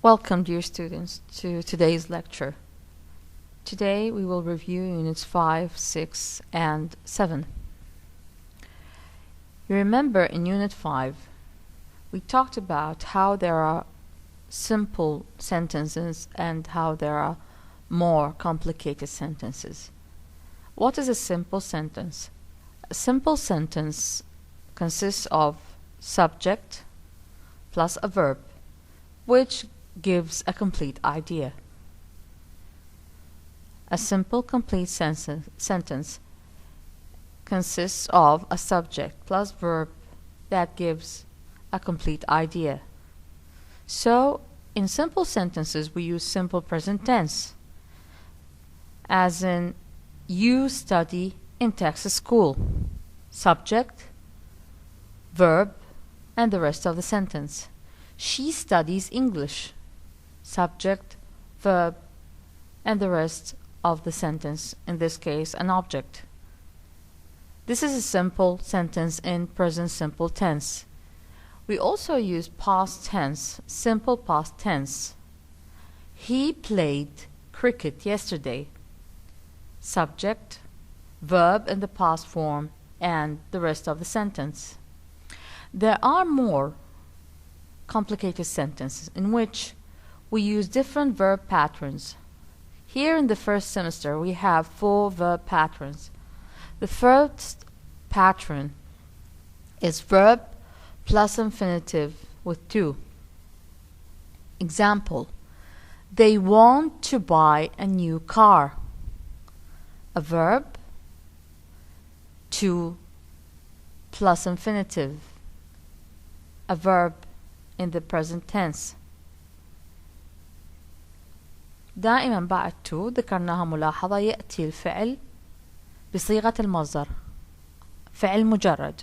Welcome, dear students, to today's lecture. Today we will review Units 5, 6, and 7. You remember in Unit 5, we talked about how there are simple sentences and how there are more complicated sentences. What is a simple sentence? A simple sentence consists of subject plus a verb, which gives a complete idea. A simple complete sentence consists of a subject plus verb that gives a complete idea. So, in simple sentences, we use simple present tense, as in, you study in Texas school. Subject, verb, and the rest of the sentence. She studies English. Subject, verb, and the rest of the sentence, in this case an object. This is a simple sentence in present simple tense. We also use past tense, simple past tense. He played cricket yesterday. Subject, verb in the past form, and the rest of the sentence. There are more complicated sentences in which we use different verb patterns. Here in the first semester we have 4 verb patterns. The first pattern is verb plus infinitive with to. Example, they want to buy a new car. A verb, to plus infinitive. A verb in the present tense. دائما بعد to ذكرناها ملاحظة يأتي الفعل بصيغة المصدر فعل مجرد.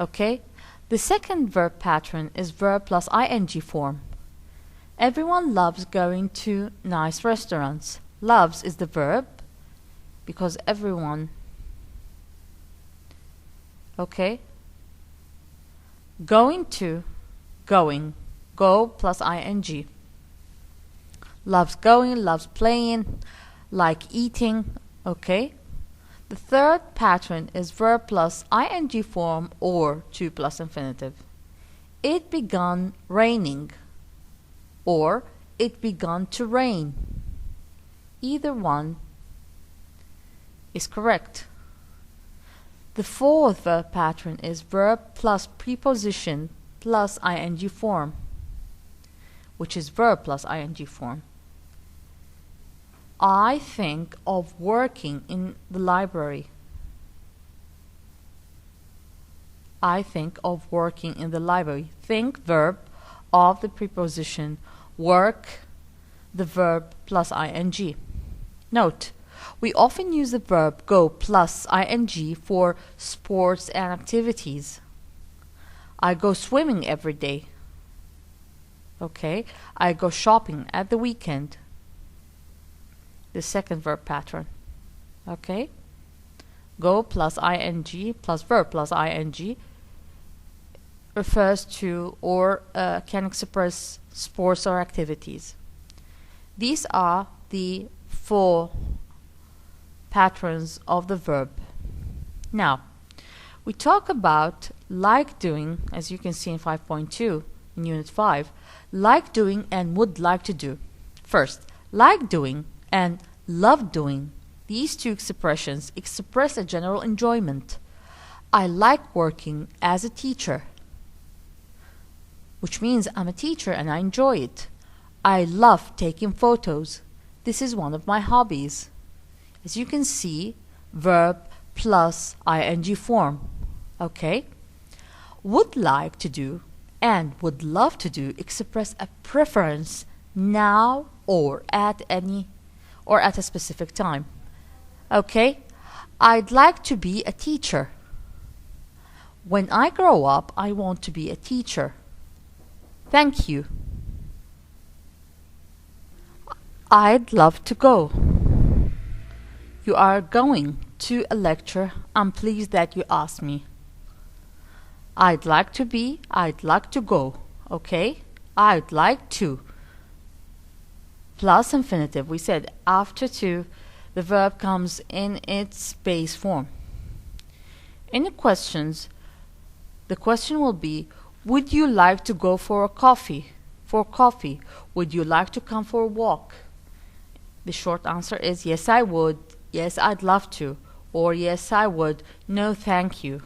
Okay? The second verb pattern is verb plus ing form. Everyone loves going to nice restaurants. Loves is the verb because everyone. Okay? Going to, going, go plus ing. Loves going, loves playing, like eating. Okay? The third pattern is verb plus ing form or to plus infinitive. It begun raining or it begun to rain. Either one is correct. The fourth verb pattern is verb plus preposition plus ing form, which is verb plus ing form. I think of working in the library. I think of working in the library. Think, verb, of the preposition, work, the verb plus ing. Note, we often use the verb go plus ing for sports and activities. I go swimming every day. Okay, I go shopping at the weekend. The second verb pattern. Okay, go plus ing plus verb plus ing refers to or can express sports or activities. These are the 4 patterns of the verb. Now, we talk about like doing, as you can see in 5.2 in Unit 5, like doing and would like to do. First, like doing and love doing. These 2 expressions express a general enjoyment. I like working as a teacher, which means I'm a teacher and I enjoy it. I love taking photos. This is one of my hobbies. As you can see, verb plus ing form. Okay? Would like to do and would love to do express a preference now or at a specific time. Okay? I'd like to be a teacher. When I grow up, I want to be a teacher. Thank you. I'd love to go. You are going to a lecture. I'm pleased that you asked me. I'd like to be, I'd like to go. Okay? I'd like to. Plus infinitive. We said after to, the verb comes in its base form. In the questions, the question will be, would you like to go for a coffee? For coffee. Would you like to come for a walk? The short answer is yes, I would. Yes, I'd love to. Or yes, I would. No, thank you.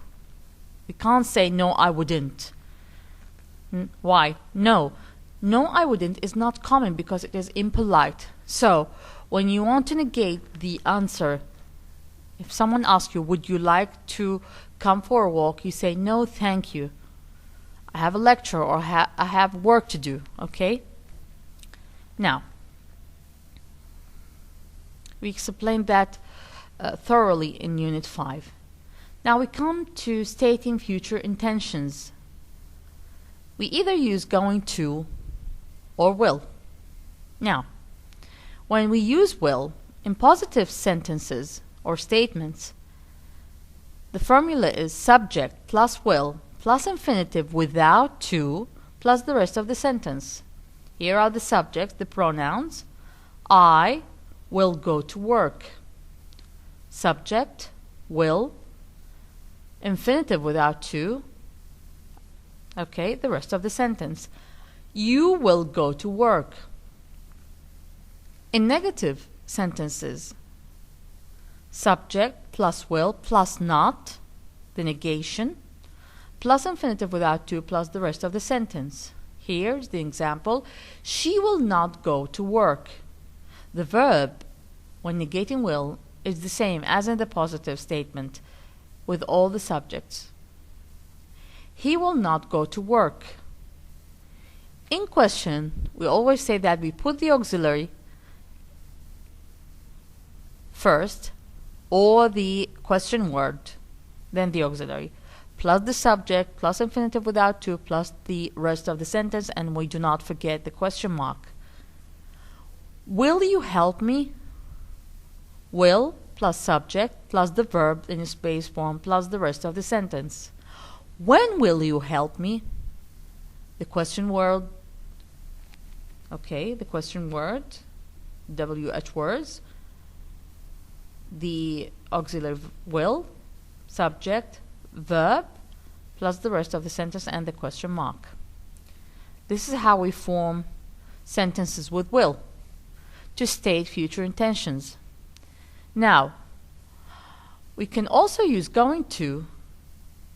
We can't say no, I wouldn't. Why? No. No, I wouldn't is not common because it is impolite. So, when you want to negate the answer, if someone asks you, would you like to come for a walk? You say, no, thank you. I have a lecture or I have work to do, okay? Now, we explained that thoroughly in Unit 5. Now we come to stating future intentions. We either use going to or will. Now, when we use will in positive sentences or statements, the formula is subject plus will plus infinitive without to plus the rest of the sentence. Here are the subjects, the pronouns. I will go to work. Subject, will, infinitive without to. Okay, the rest of the sentence. You will go to work. In negative sentences, subject plus will plus not, the negation, plus infinitive without to plus the rest of the sentence. Here's the example. She will not go to work. The verb, when negating will, is the same as in the positive statement with all the subjects. He will not go to work. In question, we always say that we put the auxiliary first, or the question word, then the auxiliary, plus the subject, plus infinitive without to, plus the rest of the sentence, and we do not forget the question mark. Will you help me? Will plus subject plus the verb in its base form plus the rest of the sentence. When will you help me? The question word, okay, the question word, WH words, the auxiliary will, subject, verb, plus the rest of the sentence and the question mark. This is how we form sentences with will to state future intentions. Now, we can also use going to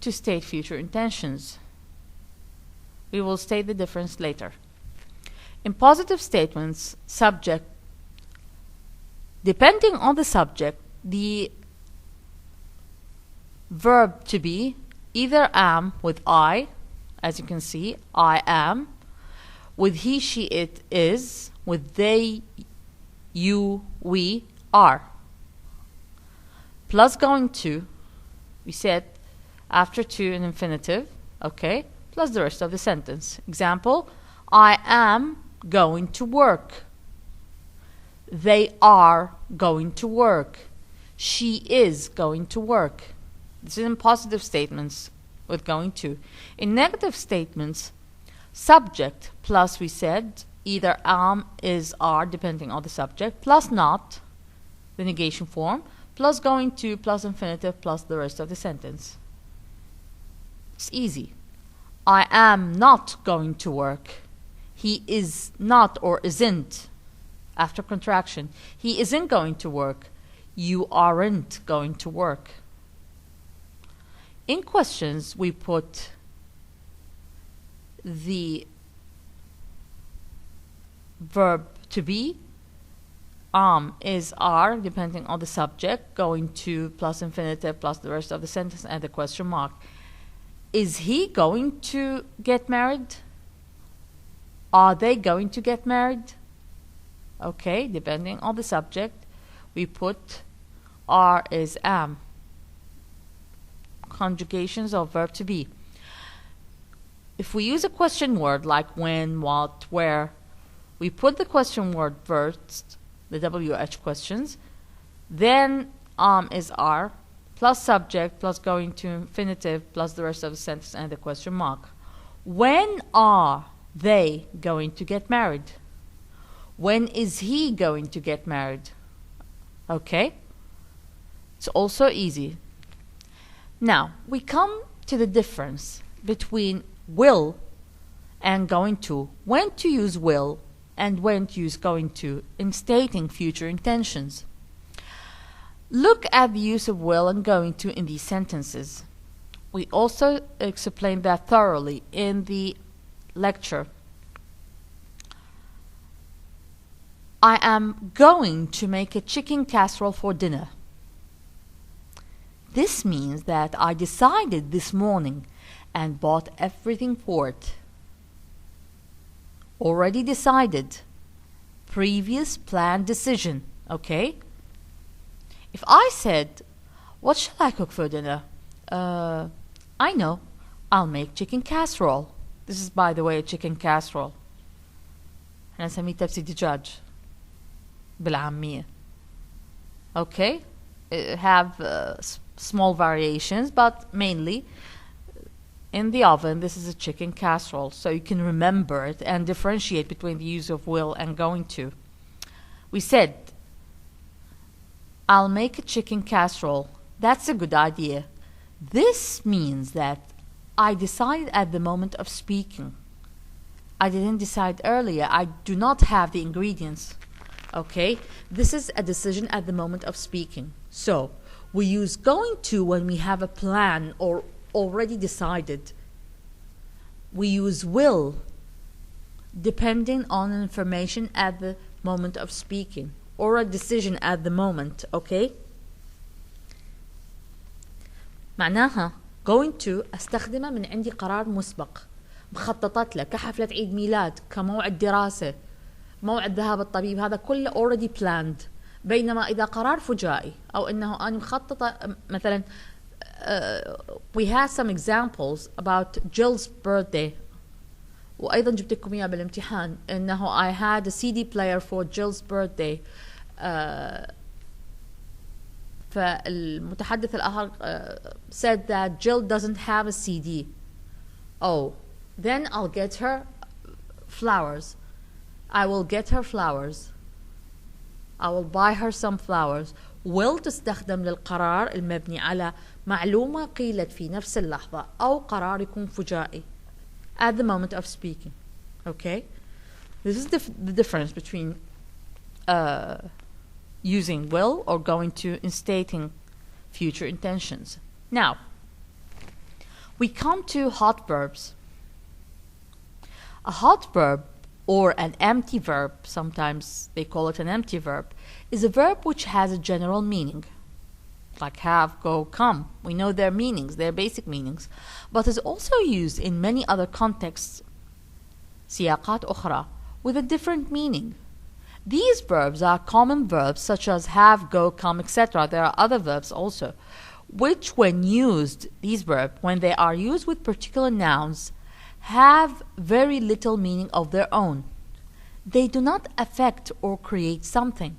state future intentions. We will state the difference later. In positive statements, subject, depending on the subject, the verb to be either am with I, as you can see, I am, with he, she, it is, with they, you, we, are. Plus going to, we said after to an infinitive, okay, plus the rest of the sentence. Example, I am going to work. They are going to work. She is going to work. This is in positive statements with going to. In negative statements, subject plus, we said, either am, is, are, depending on the subject, plus not, the negation form, plus going to, plus infinitive, plus the rest of the sentence. It's easy. I am not going to work. He is not or isn't. After contraction, he isn't going to work. You aren't going to work. In questions, we put the verb to be, is, are, depending on the subject, going to plus infinitive plus the rest of the sentence and the question mark. Is he going to get married? Are they going to get married? Okay, depending on the subject, we put are, is, am. Conjugations of verb to be. If we use a question word like when, what, where, we put the question word first, the WH questions, then is, are, plus subject, plus going to infinitive, plus the rest of the sentence and the question mark. When are they going to get married? When is he going to get married? Okay? It's also easy. Now, we come to the difference between will and going to. When to use will and when to use going to in stating future intentions. Look at the use of will and going to in these sentences. We also explained that thoroughly in the lecture. I am going to make a chicken casserole for dinner. This means that I decided this morning and bought everything for it. Already decided. Previous planned decision. Okay? If I said, what shall I cook for dinner? I know. I'll make chicken casserole. This is, by the way, a chicken casserole. احنا نسميه تبسي دجاج بالعامية. Okay? Have small variations, but mainly in the oven. This is a chicken casserole, so you can remember it and differentiate between the use of will and going to. We said, I'll make a chicken casserole. That's a good idea. This means that I decided at the moment of speaking. I didn't decide earlier. I do not have the ingredients. Okay? This is a decision at the moment of speaking. So, we use going to when we have a plan or already decided. We use will depending on information at the moment of speaking or a decision at the moment. Okay? معناها going to استخدمه من عندي قرار مسبق مخططت له كحفلة عيد ميلاد كموعد دراسة موعد ذهاب الطبيب هذا كله already planned. بينما إذا قرار فجائي أو إنه أنا مخططة مثلا we had some examples about Jill's birthday وأيضا جبت لكم إياه بالامتحان إنه I had a CD player for Jill's birthday. فالمتحدث الآخر said that Jill doesn't have a CD. Oh, then I'll get her flowers. I will get her flowers. I will buy her some flowers. will تستخدم للقرار المبني على معلومة قيلت في نفس اللحظة أو قرار يكون فجائي at the moment of speaking. Okay? This is the difference between using will or going to in stating future intentions. Now, we come to hot verbs. A hot verb or an empty verb, sometimes they call it an empty verb, is a verb which has a general meaning. Like have, go, come. We know their meanings, their basic meanings, but is also used in many other contexts, سياقات أخرى, with a different meaning. These verbs are common verbs such as have, go, come, etc. There are other verbs also, which when used, these verbs, when they are used with particular nouns, have very little meaning of their own. They do not affect or create something.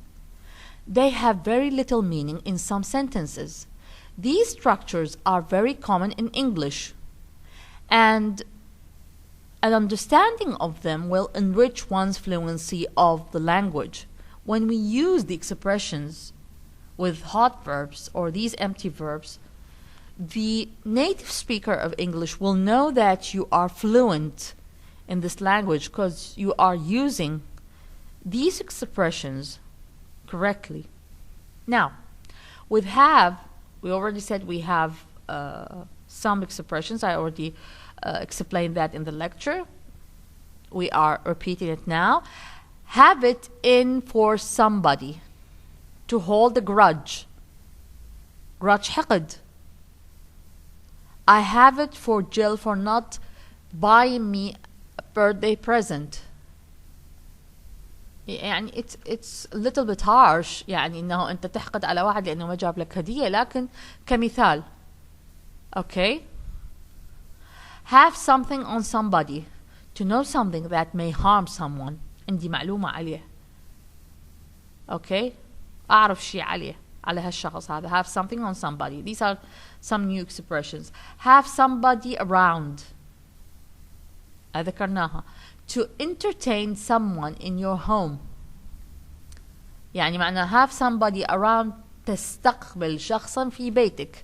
They have very little meaning in some sentences. These structures are very common in English, and an understanding of them will enrich one's fluency of the language. When we use the expressions with hot verbs or these empty verbs, the native speaker of English will know that you are fluent in this language because you are using these expressions correctly. Now, with have, we already said we have some expressions. I already explained that in the lecture. We are repeating it now. Have it in for somebody. To hold a grudge. grudge حقد. I have it for Jill for not buying me a birthday present. يعني it's a little bit harsh يعني انه انت تحقد على واحد لانه ما جاب لك هدية لكن كمثال. Okay? Have something on somebody. To know something that may harm someone. عندي معلومة عليه. Okay? أعرف شيء عليه على هالشخص هذا. Have something on somebody. These are some new expressions. Have somebody around. ذكرناها. to entertain someone in your home. يعني معناها have somebody around تستقبل شخصا في بيتك.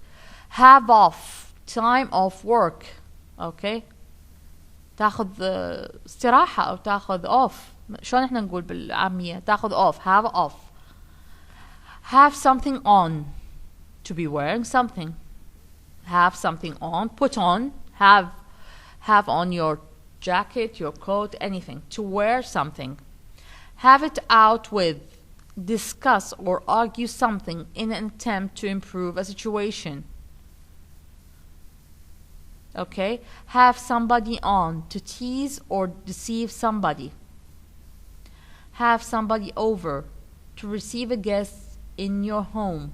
Have off, time off work. Okay. تاخذ استراحة أو تاخذ off. شلون احنا نقول بالعامية؟ تاخذ off. Have off. Have something on. To be wearing something. Have something on. Put on. Have on your jacket, your coat, anything. To wear something. Have it out with. Discuss or argue something in an attempt to improve a situation. Okay? Have somebody on. To tease or deceive somebody. Have somebody over. To receive a guest in your home.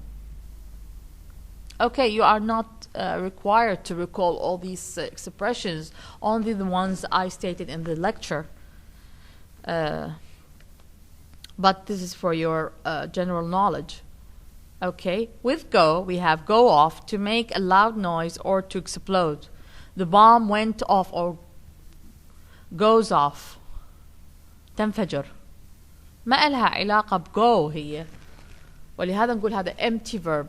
Okay, you are not required to recall all these expressions, only the ones I stated in the lecture. But this is for your general knowledge. Okay, with go, we have go off, to make a loud noise or to explode. The bomb went off or goes off. تنفجر. ما إلها علاقة بgo هي. ولهذا نقول هذا empty verb.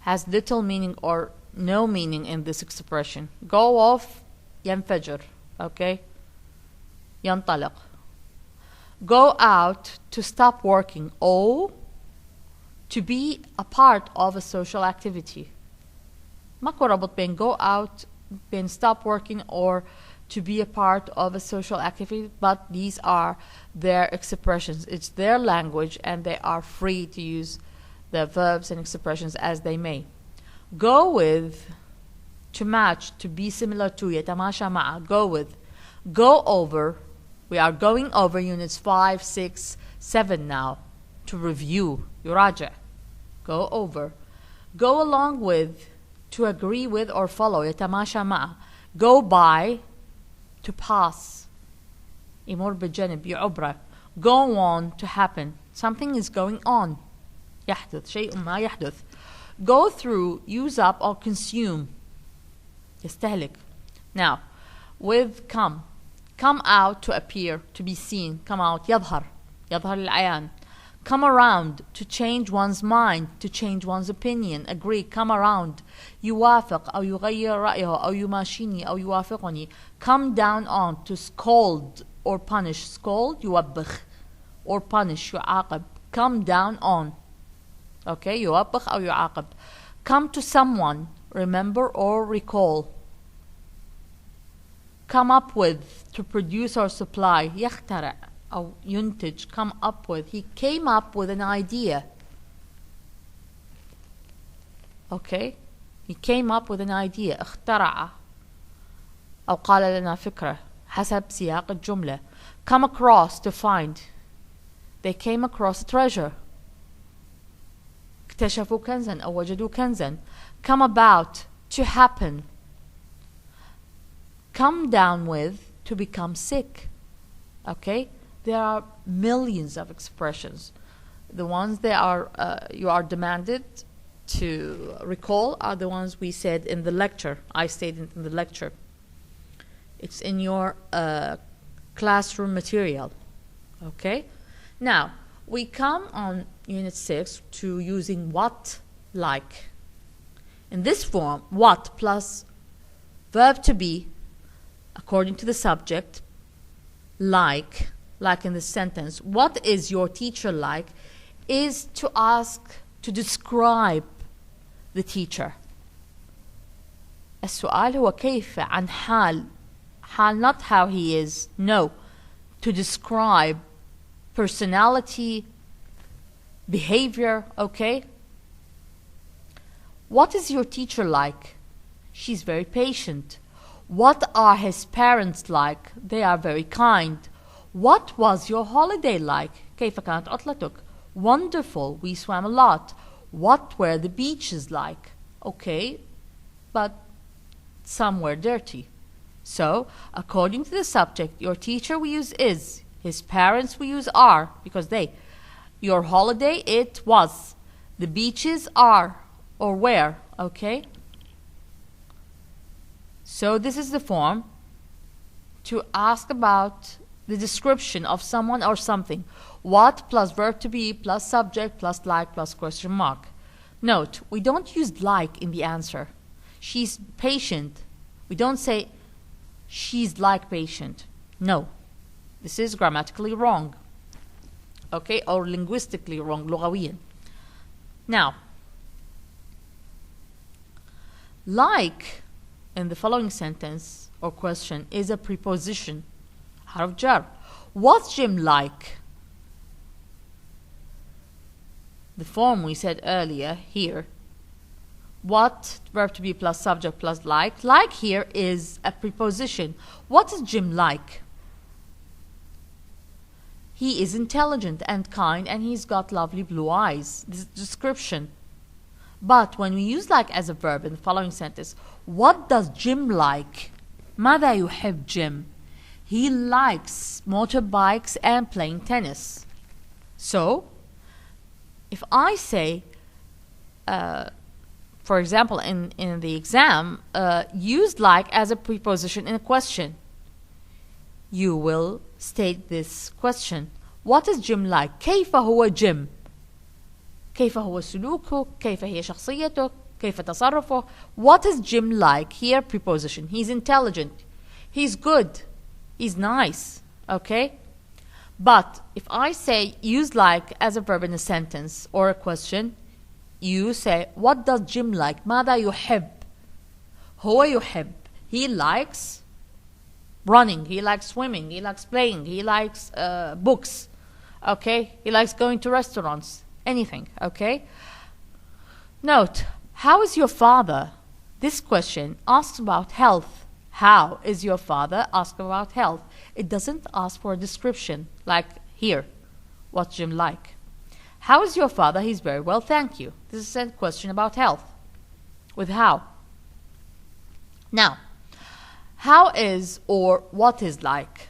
Has little meaning or no meaning in this expression. Go off, ينفجر. Okay? ينطلق. Go out, to stop working. O, to be a part of a social activity. ماكو ربط بين go out, بين stop working or to be a part of a social activity, but these are their expressions. It's their language and they are free to use the verbs and expressions as they may. Go with, to match, to be similar to, يتماشى مع. Go with. Go over. We are going over units 5, 6, 7 now to review. يراجع. Go over. Go along with, to agree with or follow. يتماشى مع. Go by, to pass. يمر بجانب يعبر. Go on, to happen. Something is going on. يحدث شيء ما يحدث. Go through, use up or consume. يستهلك. Now, with come. Come out, to appear, to be seen. Come out, يظهر. يظهر للعيان. Come around, to change one's mind, to change one's opinion. Agree. Come around. يوافق أو يغير رأيه أو يماشيني أو يوافقني. Come down on, to scold or punish. Scold, يوبخ. Or punish, يعاقب. Come down on. Okay, يوبخ أو يعاقب. Come to someone, remember or recall. Come up with, to produce or supply. يخترع أو ينتج. Come up with. He came up with an idea. Okay, he came up with an idea. اخترع أو قال لنا فكرة حسب سياق الجملة. Come across, to find. They came across a treasure. اكتشفوا كنزا أو وجدوا كنزا. Come about, to happen. Come down with, to become sick. Okay? There are millions of expressions. The ones that are you are demanded to recall are the ones we said in the lecture. I stated in the lecture. It's in your classroom material. Okay? Now, we come on Unit 6 to using what, like. In this form, what plus verb to be, according to the subject, like in the sentence, what is your teacher like, is to ask, to describe the teacher. السؤال هو كيف عن حال not how he is, no, to describe personality, behavior. Okay, what is your teacher like? She's very patient. What are his parents like? They are very kind. What was your holiday like? كيف كانت عطلتك? Wonderful, we swam a lot. What were the beaches like? Okay, but some were dirty. So, according to the subject, your teacher we use is, his parents we use are, because they. Your holiday, it was. The beaches are, or were, okay? So this is the form. to ask about the description of someone or something. What plus verb to be plus subject plus like plus question mark. Note, we don't use like in the answer. She's patient. We don't say she's like patient. No. This is grammatically wrong. Okay, or linguistically wrong, لغويا. Now, like in the following sentence or question is a preposition. حرف جر. What's Jim like? The form we said earlier here. What verb to be plus subject plus like. Like here is a preposition. What is Jim like? He is intelligent and kind and he's got lovely blue eyes. This is description. But when we use like as a verb in the following sentence, what does Jim like? ماذا يحب Jim? He likes motorbikes and playing tennis. So, if I say, for example, in the exam, use like as a preposition in a question, you will state this question. What is Jim like? كيف هو Jim? كيف هو سلوكه؟ كيف هي شخصيته؟ كيف تصرفه؟ What is Jim like? Here preposition. He's intelligent. He's good. He's nice. Okay? But if I say use like as a verb in a sentence or a question, you say what does Jim like? ماذا يحب? هو يحب. He likes running. He likes swimming. He likes playing. He likes books. Okay? He likes going to restaurants. Anything. Okay? Note, how is your father? This question asks about health. How is your father? Ask about health. It doesn't ask for a description like here. What's Jim like? How is your father? He's very well, thank you. This is a question about health with how. Now, how is or what is like?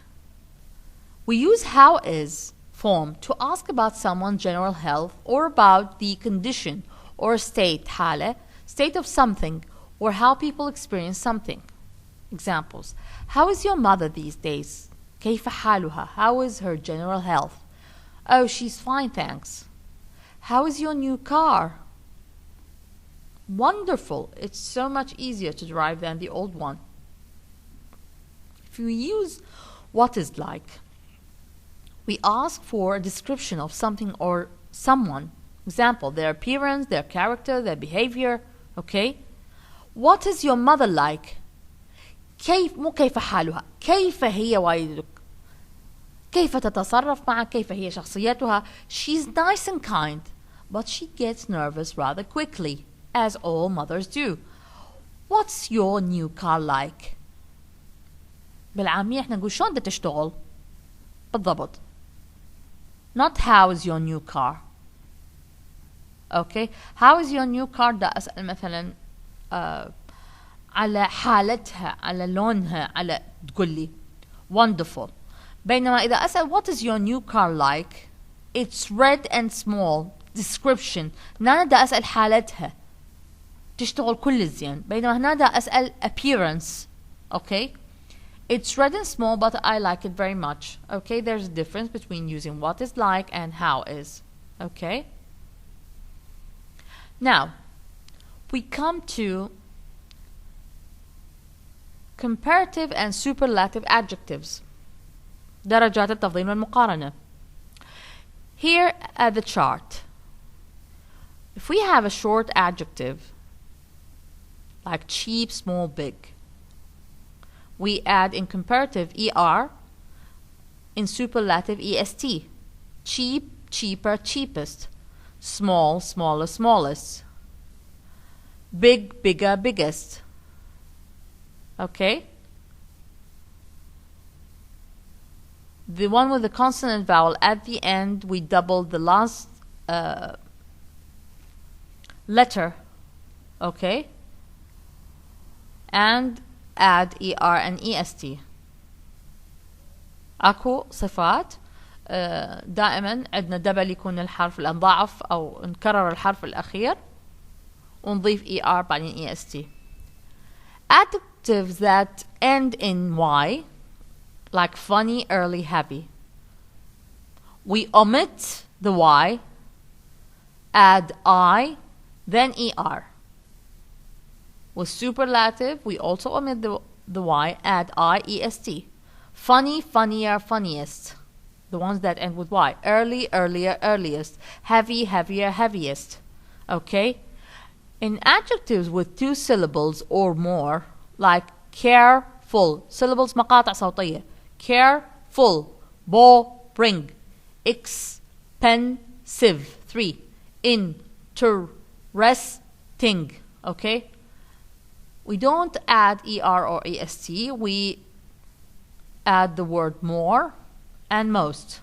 We use how is form to ask about someone's general health or about the condition or state, حالة, state of something or how people experience something. Examples. How is your mother these days? كيف حالها? How is her general health? Oh, she's fine, thanks. How is your new car? Wonderful. It's so much easier to drive than the old one. If we use what is like, we ask for a description of something or someone. Example, their appearance, their character, their behavior. Okay? What is your mother like? كيف مو كيف حالها كيف هي والدتك كيف تتصرف معك كيف هي شخصيتها. She's nice and kind but she gets nervous rather quickly as all mothers do. What's your new car like? بالعامية احنا نقول شلون بدها تشتغل بالضبط. Not how is your new car. Okay, how is your new car ده أسأل مثلا على حالتها على لونها على تقول لي wonderful. بينما إذا أسأل what is your new car like, it's red and small. description. هنا دا أسأل حالتها تشتغل كل زين. بينما هنا دا أسأل appearance. Okay, it's red and small but I like it very much. Okay, there's a difference between using what is like and how is. Okay, now we come to comparative and superlative adjectives. درجات التفضيل والمقارنة. Here at the chart, if we have a short adjective like cheap, small, big, we add in comparative er, in superlative est. Cheap, cheaper, cheapest. Small, smaller, smallest. Big, bigger, biggest. Okay? The one with the consonant vowel at the end, we double the last letter. Okay? And add er and est. اكو صفات دائما عندنا دبل يكون الحرف الانضاعف او نكرر الحرف الاخير ونضيف er بعدين est. Adjectives that end in y like funny, early, happy. We omit the Y, add I, then ER. With superlative, we also omit the Y, add I, EST. Funny, funnier, funniest. The ones that end with Y. Early, earlier, earliest. Heavy, heavier, heaviest. Okay? In adjectives with 2 syllables or more, like careful, syllables مقاطع صوتية. Careful, boring, expensive. 3. Interesting. Okay? We don't add ER or EST. We add the word more and most.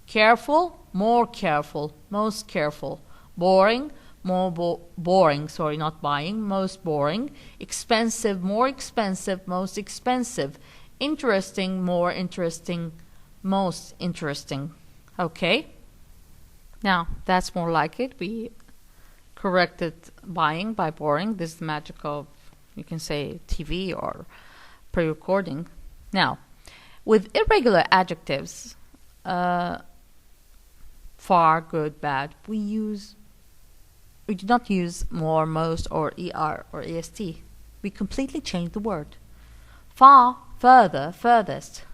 Careful, more careful, most careful. Boring, more boring, sorry, not buying, most boring. Expensive, more expensive, most expensive. Interesting, more interesting, most interesting. Okay? Now, that's more like it. We corrected buying by boring. This is the magic of, you can say, TV or pre-recording. Now, with irregular adjectives, far, good, bad, we do not use more, most, or ER or EST. We completely change the word. Far, further, furthest.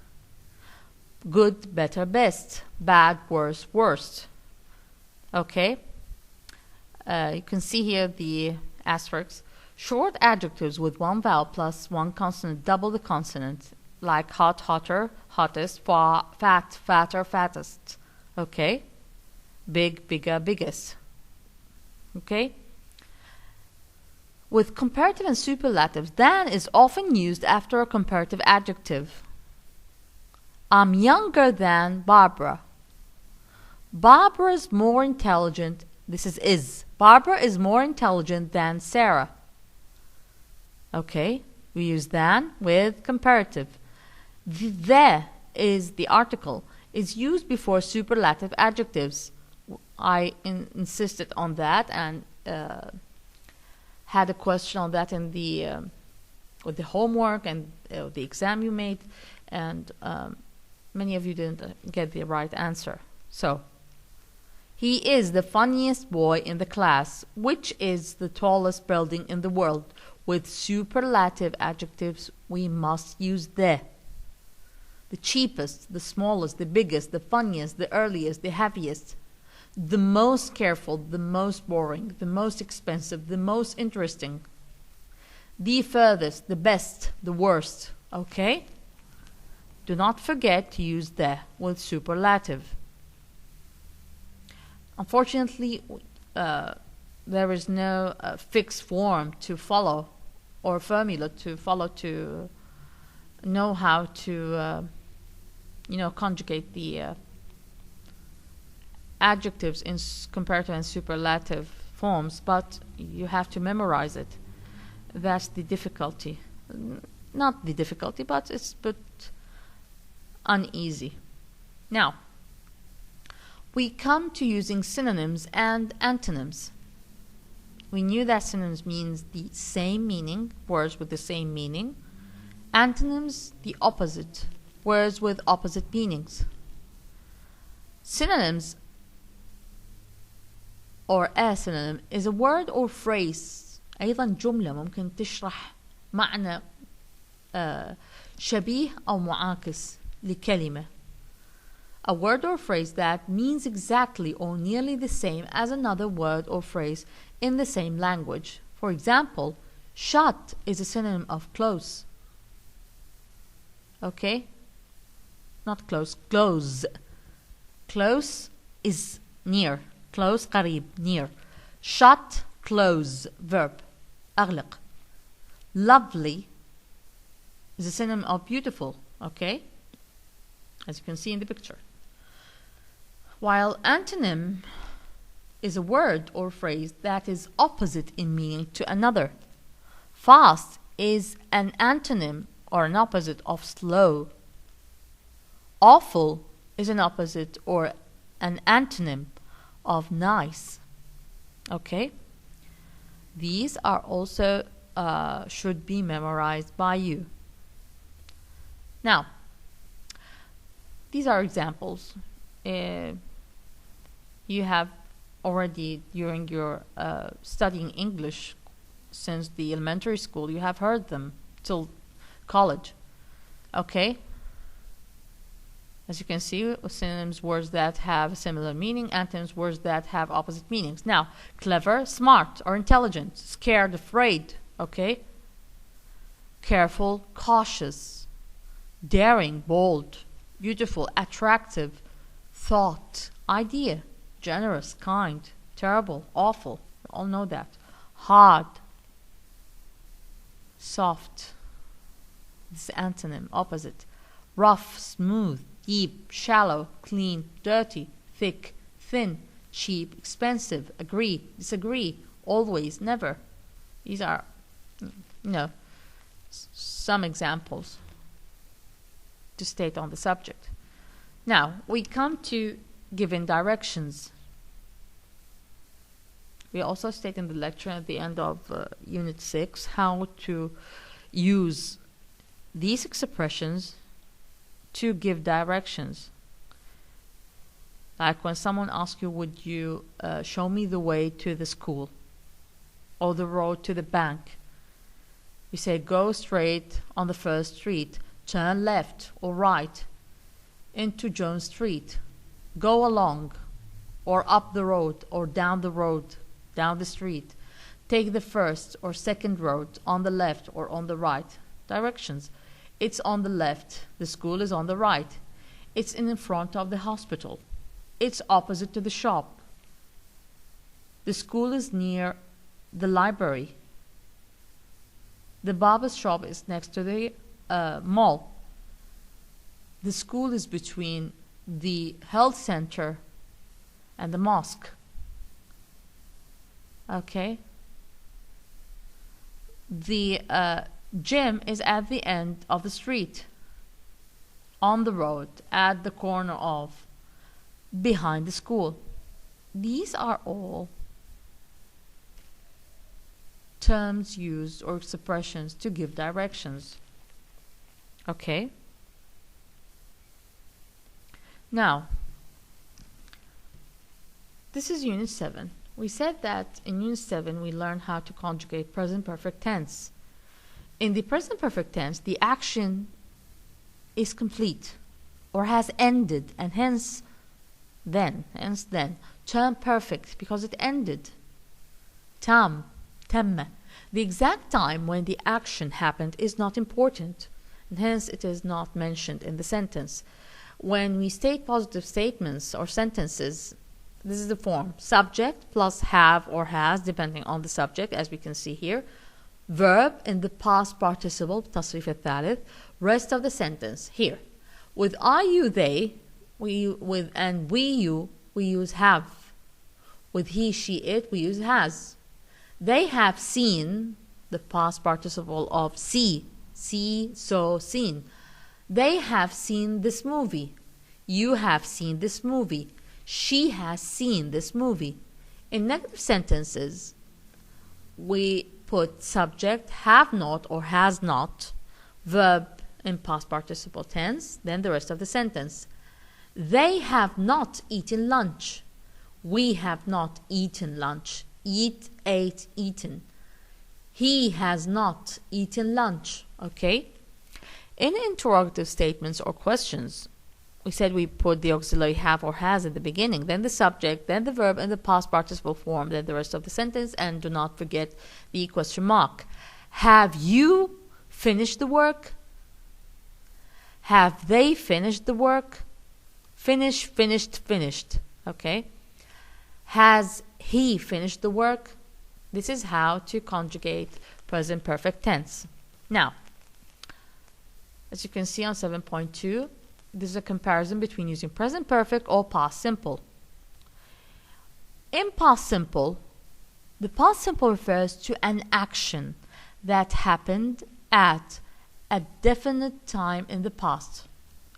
Good, better, best. Bad, worse, worst. Okay? You can see here the asterisks. Short adjectives with 1 vowel plus 1 consonant double the consonant, like hot, hotter, hottest, far, fat, fatter, fattest. Okay? Big, bigger, biggest. Okay? With comparative and superlatives, than is often used after a comparative adjective. I'm younger than Barbara. Barbara's more intelligent. This is. Barbara is more intelligent than Sarah. Okay? We use than with comparative. The is the article. Is used before superlative adjectives. I insisted on that and had a question on that in the with the homework and the exam you made, and many of you didn't get the right answer. So, he is the funniest boy in the class. Which is the tallest building in the world? With superlative adjectives, we must use the. The cheapest, the smallest, the biggest, the funniest, the earliest, the happiest. The most careful, the most boring, the most expensive, the most interesting. The furthest, the best, the worst. Okay? Do not forget to use the with superlative. Unfortunately, there is no fixed form to follow or formula to follow to know how to conjugate the adjectives in comparative and superlative forms, but you have to memorize it. That's the difficulty. Not the difficulty, but it's a bit uneasy. Now, we come to using synonyms and antonyms. We knew that synonyms means the same meaning, words with the same meaning. Antonyms, the opposite, words with opposite meanings. Synonyms or a synonym is a word or phrase أيضا جملة ممكن تشرح معنى شبيه أو معاكس لكلمة. A word or phrase that means exactly or nearly the same as another word or phrase in the same language. For example, shut is a synonym of close. Okay? Not close, close. Close is near. Close, قريب, near. Shut, close, verb. أغلق. Lovely is a synonym of beautiful. Okay? As you can see in the picture. While antonym is a word or phrase that is opposite in meaning to another. Fast is an antonym or an opposite of slow. Awful is an opposite or an antonym of nice. Okay? These are also should be memorized by you. Now, these are examples. You have already, during your studying English since the elementary school, you have heard them till college. Okay? As you can see, synonyms, words that have a similar meaning. Antonyms, words that have opposite meanings. Now, clever, smart, or intelligent. Scared, afraid. Okay? Careful, cautious. Daring, bold. Beautiful, attractive. Thought, idea. Generous, kind. Terrible, awful. You all know that. Hard. Soft. This is antonym, opposite. Rough, smooth. Deep, shallow, clean, dirty, thick, thin, cheap, expensive, agree, disagree, always, never. These are, some examples to state on the subject. Now, we come to given directions. We also state in the lecture at the end of Unit 6 how to use these expressions to give directions. Like when someone asks you, would you show me the way to the school or the road to the bank? You say, go straight on the first street, turn left or right into Jones Street, go along or up the road or down the street, take the first or second road on the left or on the right. Directions. It's on the left. The school is on the right. It's in front of the hospital. It's opposite to the shop. The school is near the library. The barber's shop is next to the mall. The school is between the health center and the mosque. Okay? The gym is at the end of the street, on the road, at the corner of, behind the school. These are all terms used or expressions to give directions. Okay? Now, this is Unit 7. We said that in Unit 7 we learned how to conjugate present perfect tense. In the present perfect tense, the action is complete or has ended, and hence then, term perfect because it ended. Tam, temme. The exact time when the action happened is not important, and hence it is not mentioned in the sentence. When we state positive statements or sentences, this is the form: subject plus have or has, depending on the subject, as we can see here. Verb in the past participle, تصريف الثالث. Rest of the sentence here. With I, you, they, and we, you, we use have. With he, she, it, we use has. They have seen, the past participle of see, saw, seen. They have seen this movie. You have seen this movie. She has seen this movie. In negative sentences, we put subject, have not or has not, verb in past participle tense, then the rest of the sentence. They have not eaten lunch. We have not eaten lunch. Eat, ate, eaten. He has not eaten lunch. Okay? In interrogative statements or questions, we said we put the auxiliary have or has at the beginning, then the subject, then the verb in the past participle form, then the rest of the sentence, and do not forget the question mark. Have you finished the work? Have they finished the work? Finish, finished, finished. Okay? Has he finished the work? This is how to conjugate present perfect tense. Now, as you can see on 7.2, this is a comparison between using present perfect or past simple. In past simple, the past simple refers to an action that happened at a definite time in the past,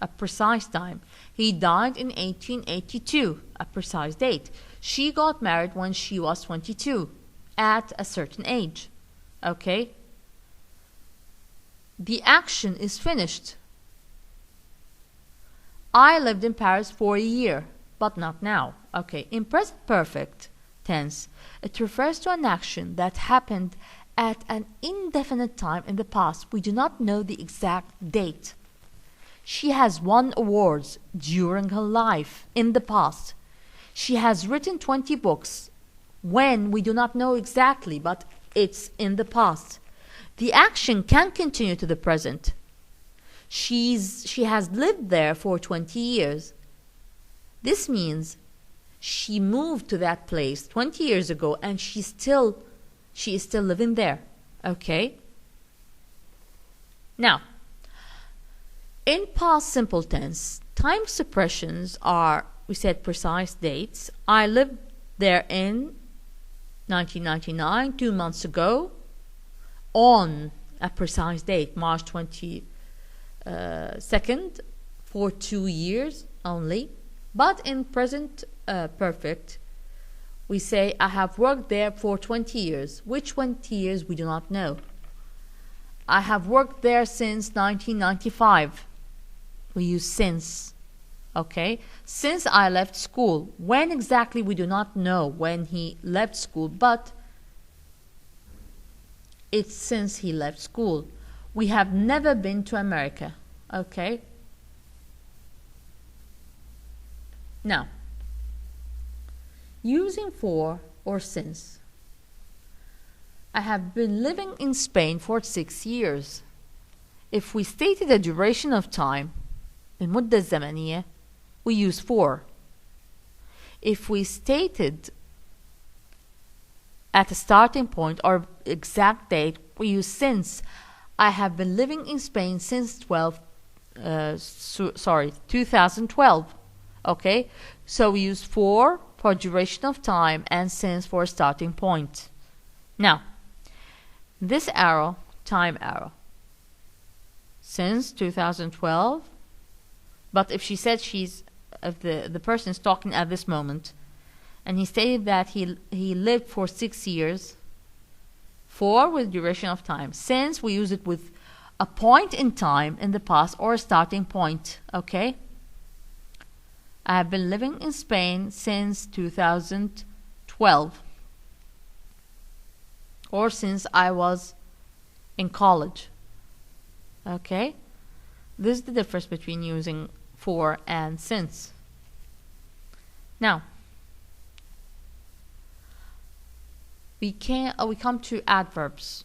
a precise time. He died in 1882, a precise date. She got married when she was 22, at a certain age. Okay? The action is finished. I lived in Paris for a year, but not now. Okay, in present perfect tense, it refers to an action that happened at an indefinite time in the past. We do not know the exact date. She has won awards during her life in the past. She has written 20 books. When, we do not know exactly, but it's in the past. The action can continue to the present. She has lived there for 20 years. This means she moved to that place 20 years ago and she is still living there. Okay? Now, in past simple tense, time expressions are, we said, precise dates. I lived there in 1999, 2 months ago, on a precise date, March 22nd, for 2 years only. But in present perfect, we say, I have worked there for 20 years. Which 20 years, we do not know. I have worked there since 1995. We use since. Okay? Since I left school. When exactly, we do not know when he left school, but it's since he left school. We have never been to America. Okay? Now, using for or since. I have been living in Spain for 6 years. If we stated a duration of time, المدة الزمنية, we use for. If we stated at a starting point or exact date, we use since. I have been living in Spain since 2012. Okay, so we use for duration of time and since for starting point. Now, this arrow, time arrow, since 2012, but if she said if the person is talking at this moment, and he stated that he lived for 6 years, for with duration of time. Since, we use it with a point in time in the past or a starting point. Okay? I have been living in Spain since 2012, or since I was in college. Okay? This is the difference between using for and since. Now, we come to adverbs.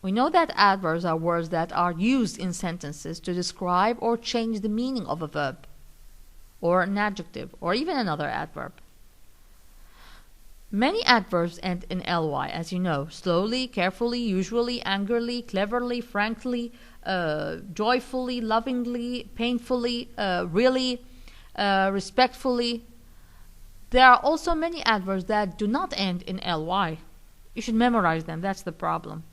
We know that adverbs are words that are used in sentences to describe or change the meaning of a verb, or an adjective, or even another adverb. Many adverbs end in ly, as you know: slowly, carefully, usually, angrily, cleverly, frankly, joyfully, lovingly, painfully, really, respectfully. There are also many adverbs that do not end in ly. You should memorize them. That's the problem.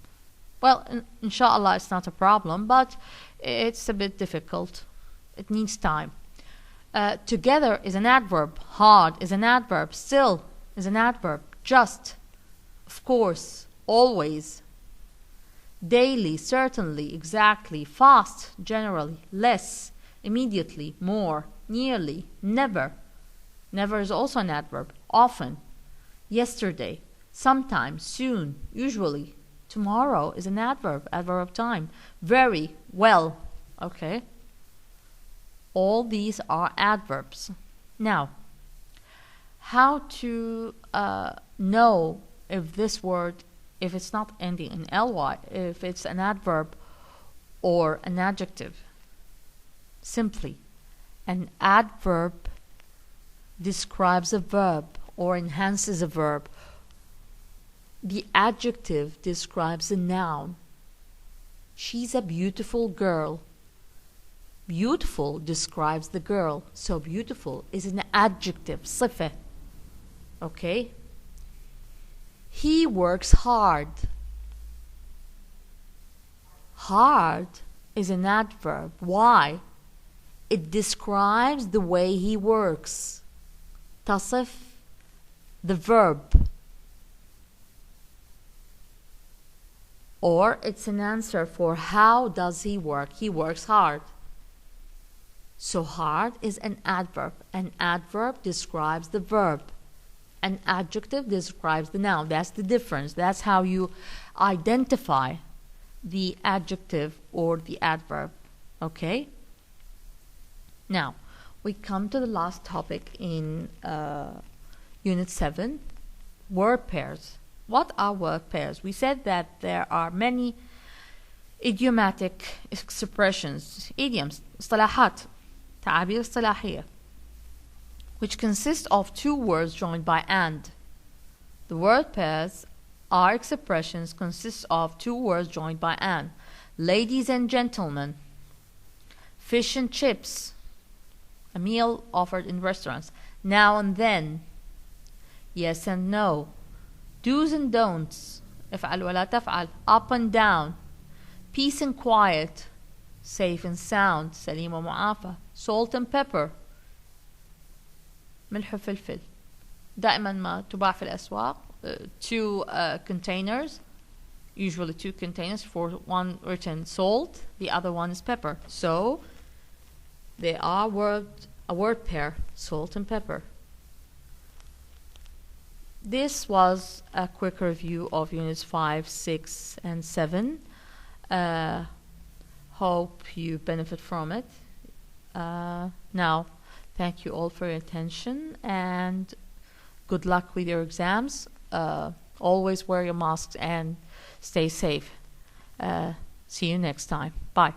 Well, inshallah, it's not a problem, but it's a bit difficult. It needs time. Together is an adverb. Hard is an adverb. Still is an adverb. Just, of course, always, daily, certainly, exactly, fast, generally, less, immediately, more, nearly, never. Never is also an adverb. Often, yesterday, sometimes, soon, usually. Tomorrow is an adverb, adverb of time. Very, well. Okay? All these are adverbs. Now, how to know if this word, if it's not ending in ly, if it's an adverb or an adjective? Simply, an adverb describes a verb or enhances a verb. The adjective describes a noun. She's a beautiful girl. Beautiful describes the girl. So beautiful is an adjective, صفة. Okay? He works hard. Hard is an adverb. Why? It describes the way he works. تصف the verb. Or it's an answer for how does he work. He works hard. So hard is an adverb. An adverb describes the verb. An adjective describes the noun. That's the difference. That's how you identify the adjective or the adverb. Okay? Now, we come to the last topic in Unit 7, word pairs. What are word pairs? We said that there are many idiomatic expressions, idioms, اصطلاحات, تعابير اصطلاحية, which consist of two words joined by and. The word pairs are expressions consist of two words joined by and. Ladies and gentlemen, fish and chips, a meal offered in restaurants. Now and then, yes and no. Do's and don'ts, افعل ولا تفعل. Up and down, peace and quiet, safe and sound, سليم ومعافى. Salt and pepper, ملح وفلفل. دائما ما تباع في الأسواق two containers, usually two containers, for one written salt, the other one is pepper. So they are a word pair, salt and pepper. This was a quick review of Units 5, 6, and 7. Hope you benefit from it. Now, thank you all for your attention and good luck with your exams. Always wear your masks and stay safe. See you next time. Bye.